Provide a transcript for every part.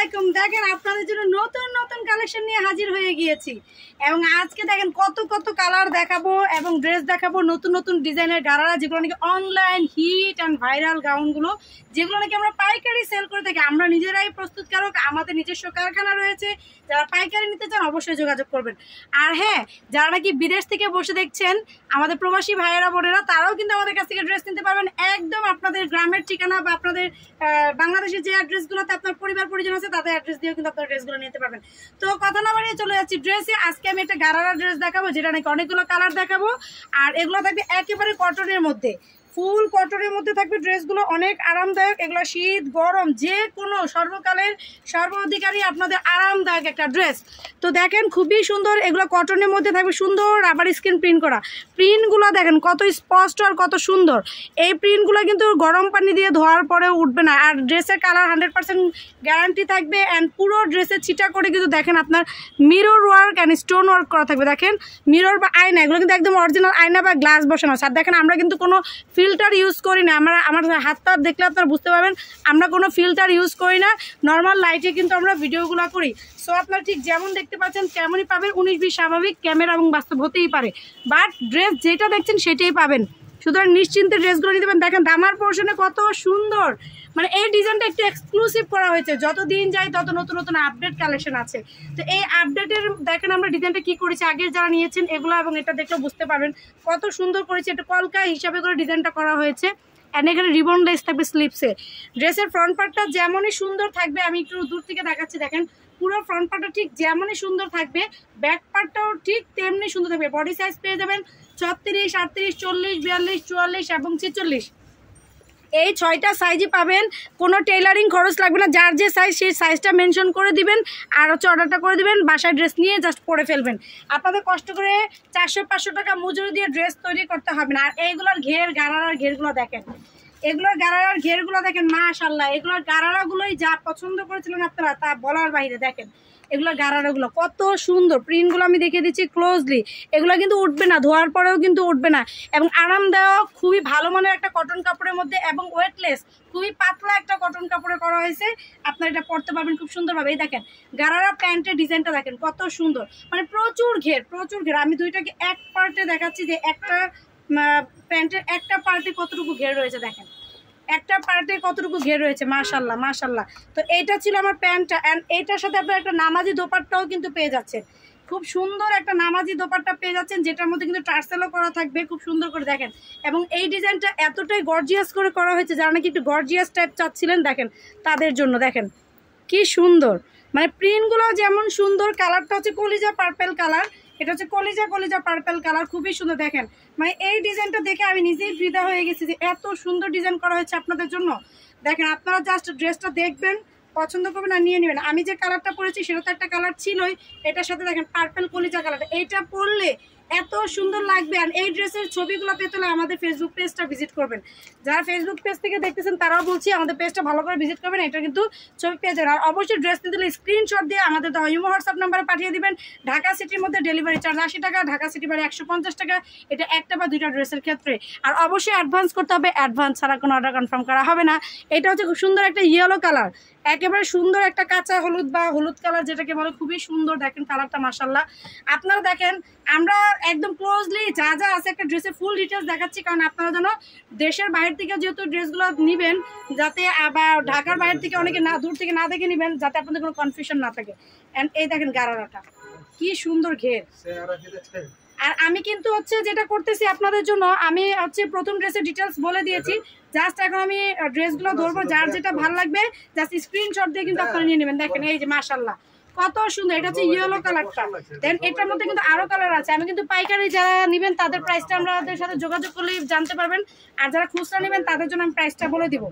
আলাইকুম। দেখেন আপনাদের জন্য নতুন নতুন কালেকশন নিয়ে হাজির হয়ে গিয়েছি এবং আজকে দেখেন কত কত কালার দেখাবো এবং ড্রেস দেখাবো, নতুন নতুন ডিজাইনের গারারা, যেগুলো নাকি অনলাইন হিট অ্যান্ড ভাইরাল গাউনগুলো, যেগুলো নাকি আমরা পাইকারি সেল করে থাকি। আমরা নিজেরাই প্রস্তুতকারক, আমাদের নিজস্ব কারখানা রয়েছে। যারা পাইকারি নিতে চান অবশ্যই যোগাযোগ করবেন। আর হ্যাঁ, যারা নাকি বিদেশ থেকে বসে দেখছেন, আমাদের প্রবাসী ভাইয়েরা বোনেরা, তারাও কিন্তু আমাদের কাছ থেকে ড্রেস নিতে পারবেন একদম আপনাদের গ্রামের ঠিকানা বা আপনাদের বাংলাদেশের যে অ্যাড্রেসগুলোতে আপনার পরিবার পরিজন আছে তাদের অ্যাড্রেস দিয়েও কিন্তু আপনার ড্রেসগুলো নিতে পারবেন। তো কথা না বাড়িয়ে চলে যাচ্ছি ড্রেসে। আজকে আমি একটা গারারা ড্রেস দেখাবো, যেটা নাকি অনেকগুলো কালার দেখাবো, আর এগুলো থাকবে একেবারে কটনের মধ্যে, ফুল কটনের মধ্যে থাকবে ড্রেসগুলো, অনেক আরামদায়ক। এগুলো শীত গরম যে কোনো সর্বকালের সর্বাধিকারী আপনাদের আরামদায়ক একটা ড্রেস। তো দেখেন খুবই সুন্দর, এগুলো কটনের মধ্যে থাকবে, সুন্দর আবার স্ক্রিন প্রিন্ট করা। প্রিন্টগুলো দেখেন কত স্পষ্ট আর কত সুন্দর। এই প্রিন্টগুলো কিন্তু গরম পানি দিয়ে ধোয়ার পরেও উঠবে না, আর ড্রেসের কালার 100% গ্যারান্টি থাকবে। অ্যান্ড পুরো ড্রেসের ছিটা করে কিন্তু দেখেন আপনার mirror work and stone work করা থাকবে। দেখেন মিরর বা আয়না, এগুলো কিন্তু একদম অরিজিনাল আয়না বা গ্লাস বসানো আছে। আর দেখেন আমরা কিন্তু কোনো ফিল্টার ইউজ করি না, আমার হাতটা দেখলে আপনারা বুঝতে পারবেন আমরা কোনো ফিল্টার ইউজ করি না, নর্মাল লাইটে কিন্তু আমরা ভিডিওগুলো করি। সো আপনারা ঠিক যেমন দেখতে পাচ্ছেন তেমনই পাবেন। 19-20 স্বাভাবিক, ক্যামেরা এবং বাস্তব হতেই পারে, বাট ড্রেস যেটা দেখছেন সেটাই পাবেন। সুতরাং নিশ্চিন্তে ড্রেসগুলো নিতে পারেন। দেখেন দামার পোর্শনে কত সুন্দর, মানে এই ডিজাইনটা একটু এক্সক্লুসিভ করা হয়েছে। যত দিন যায় তত নতুন নতুন আপডেট কালেকশন আছে। তো এই আপডেটের দেখেন আমরা ডিজাইনটা কি করেছি, আগের যারা নিয়েছেন এগুলো এবং এটা দেখলে বুঝতে পারবেন কত সুন্দর করেছে। এটা কলকা হিসাবে করে ডিজাইনটা করা হয়েছে। অ্যান্ড এখানে রিবন লেস থাকবে স্লিপসে। ড্রেসের ফ্রন্ট পার্টটা যেমনই সুন্দর থাকবে, আমি একটু দূর থেকে দেখাচ্ছি, দেখেন পুরো ফ্রন্ট পার্টটা ঠিক যেমনই সুন্দর থাকবে, ব্যাক পার্টটাও ঠিক তেমনি সুন্দর থাকবে। বডি সাইজ পেয়ে যাবেন 36, 38, 40, 42, 44 এবং 46। এই 6টা সাইজই পাবেন, কোনো টেইলারিং খরচ লাগবে না। যার যে সাইজ সেই সাইজটা মেনশন করে দিবেন আর হচ্ছে অর্ডারটা করে দিবেন, বাসায় ড্রেস নিয়ে জাস্ট পরে ফেলবেন। আপনাদের কষ্ট করে 400-500 টাকা মজুরি দিয়ে ড্রেস তৈরি করতে হবে না। আর এইগুলোর গারারার ঘেরগুলো দেখেন, এগুলোর গারারার ঘেরগুলো দেখেন, মাশাআল্লাহ। এগুলোর গারারাগুলোই যা পছন্দ করেছিলেন আপনারা তা বলার বাইরে। দেখেন এগুলোর গারারাগুলো কত সুন্দর, প্রিন্টগুলো আমি দেখিয়ে দিচ্ছি ক্লোজলি। এগুলো কিন্তু উঠবে না, ধোয়ার পরেও কিন্তু উঠবে না, এবং আরামদায়ক, খুবই ভালো মানের একটা কটন কাপড়ের মধ্যে এবং ওয়েটলেস, খুবই পাতলা একটা কটন কাপড়ে করা হয়েছে। আপনারা এটা পরতে পারবেন খুব সুন্দরভাবে। এই দেখেন গারারা প্যান্টের ডিজাইনটা দেখেন কত সুন্দর, মানে প্রচুর ঘের প্রচুর ঘের। আমি দুইটাকে এক পার্টে দেখাচ্ছি যে একটা প্যান্টের একটা পার্টে কতটুকু ঘের রয়েছে। দেখেন একটা পার্টে কতটুকু ঘের রয়েছে, মাশাআল্লাহ মাশাআল্লাহ। তো এইটা ছিল আমার প্যান্টটা, অ্যান্ড এইটার সাথে আপনার একটা নামাজি দোপাট্টাও কিন্তু পেয়ে যাচ্ছেন। খুব সুন্দর একটা নামাজি দোপাট্টা পেয়ে যাচ্ছেন, যেটার মধ্যে কিন্তু টার্সেলও করা থাকবে খুব সুন্দর করে। দেখেন এবং এই ডিজাইনটা এতটাই গর্জিয়াস করে করা হয়েছে, যারা নাকি একটু গর্জিয়াস টাইপ চাচ্ছিলেন দেখেন তাদের জন্য। দেখেন কি সুন্দর, মানে প্রিন্টগুলো যেমন সুন্দর, কালারটা হচ্ছে কলিজা পার্পেল কালার, এটা হচ্ছে কলিজা পার্পেল কালার, খুবই সুন্দর। দেখেন মানে এই ডিজাইনটা দেখে আমি নিজেই ফিদা হয়ে গেছি যে এত সুন্দর ডিজাইন করা হয়েছে আপনাদের জন্য। দেখেন আপনারা জাস্ট ড্রেসটা দেখবেন, পছন্দ করবেন আর নিয়ে নেবেন। আমি যে কালারটা পরেছি সেটা তো একটা কালার ছিলই, এটার সাথে দেখেন পার্পেল কলিজা কালারটা, এইটা পরলে এত সুন্দর লাগবে। আর এই ড্রেসের ছবিগুলো পেতে হলে আমাদের ফেসবুক পেজটা ভিজিট করবেন। যারা ফেসবুক পেজ থেকে দেখতেছেন তারাও বলছি আমাদের পেজটা ভালো করে ভিজিট করবেন, এটা কিন্তু ছবি পেয়ে যাবেন। আর অবশ্যই ড্রেস নিতে হলে স্ক্রিনশট দিয়ে আমাদের ইমো হোয়াটসঅ্যাপ নাম্বারে পাঠিয়ে দিবেন। ঢাকা সিটির মধ্যে ডেলিভারি চার্জ 80 টাকা, ঢাকা সিটি বাড়ি 150 টাকা, এটা একটা বা দুইটা ড্রেসের ক্ষেত্রে। আর অবশ্যই অ্যাডভান্স করতে হবে, অ্যাডভান্স ছাড়া কোনো অর্ডার কনফার্ম করা হবে না। এটা হচ্ছে খুব সুন্দর একটা ইয়েলো কালার, একেবারে সুন্দর একটা কাঁচা হলুদ বা হলুদ কালার যেটাকে বলে, খুবই সুন্দর। দেখেন কালারটা মাশাআল্লাহ। আপনারা দেখেন আমরা একদম ক্লোজলি যা যা আছে একটা ড্রেসের ফুল ডিটেলস দেখাচ্ছি, কারণ আপনারা যেন দেশের বাইরে থেকে যেহেতু ড্রেসগুলো নেবেন, যাতে আবার ঢাকার বাইরে থেকে অনেকে না দূর থেকে না দেখে নেবেন, যাতে আপনাদের কোনো কনফিউশন না থাকে। অ্যান্ড এই দেখেন গারারাটা কি সুন্দর ঘের। আর আমি কিন্তু হচ্ছে যেটা করতেছি আপনাদের জন্য, আমি হচ্ছে প্রথম ড্রেসের ডিটেলস বলে দিয়েছি, জাস্ট এখন আমি ড্রেসগুলো ধরবো, যার যেটা ভালো লাগবে জাস্ট স্ক্রিনশট দিয়ে কিন্তু আপনারা নিয়ে নেবেন। দেখেন এই যে মাশাআল্লাহ কত সুন্দর, এটা হচ্ছে ইয়েলো কালারটা। দেন এটার মধ্যে কিন্তু আরো কালার আছে। আমি কিন্তু পাইকারি যারা নেবেন তাদের প্রাইসটা আমাদের সাথে যোগাযোগ করলেই জানতে পারবেন, আর যারা খুচরা নেবেন তাদের জন্য আমি প্রাইসটা বলে দিব।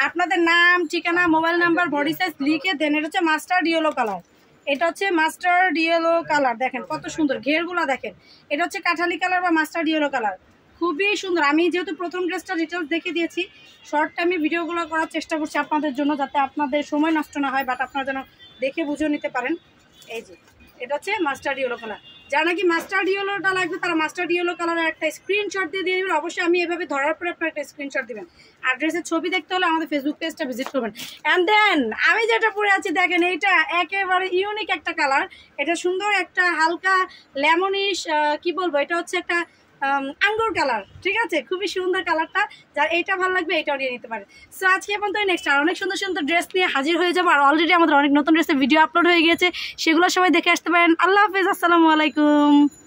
আপনাদের নাম, ঠিকানা, মোবাইল নাম্বার, বডি সাইজ লিখে দেন। এটা হচ্ছে মাস্টার্ড ইয়েলো কালার, এটা হচ্ছে মাস্টার্ড ইয়েলো কালার। দেখেন কত সুন্দর ঘেরগুলো দেখেন। এটা হচ্ছে কাঠালি কালার বা মাস্টার্ড ইয়েলো কালার, খুবই সুন্দর। আমি যেহেতু প্রথম ড্রেসটা ডিটেলস দেখে দিয়েছি, শর্ট টাইমে ভিডিওগুলো করার চেষ্টা করছি আপনাদের জন্য, যাতে আপনাদের সময় নষ্ট না হয়, বাট আপনারা যেন দেখে বুঝে নিতে পারেন। এই যে এটা হচ্ছে মাস্টার্ড ইয়েলো কালার, যারা নাকি মাস্টার্ড ইয়েলোটা লাগবে তারা মাস্টার্ড ইয়েলো কালারের একটা স্ক্রিনশট দিয়ে দেবেন। অবশ্যই আমি এভাবে ধরার পরে আপনার একটা স্ক্রিনশট দেবেন। আর ড্রেসের ছবি দেখতে হলে আমাদের ফেসবুক পেজটা ভিজিট করবেন। অ্যান্ড দেন আমি যেটা পরে আছি দেখেন, এইটা একেবারে ইউনিক একটা কালার। এটা সুন্দর একটা হালকা লেমনিশ, কি বলবো, এটা হচ্ছে একটা আঙ্গুর কালার, ঠিক আছে, খুবই সুন্দর কালারটা। যার এইটা ভালো লাগবে এটাও নিয়ে নিতে পারে। সো আজকে পর্যন্ত নেক্সট আর অনেক সুন্দর সুন্দর ড্রেস নিয়ে হাজির হয়ে যাবো। আর অলরেডি আমাদের অনেক নতুন ড্রেসের ভিডিও আপলোড হয়ে গিয়েছে, সেগুলো সবাই দেখে আসতে পারেন। আল্লাহ হাফেজ, আসসালামু আলাইকুম।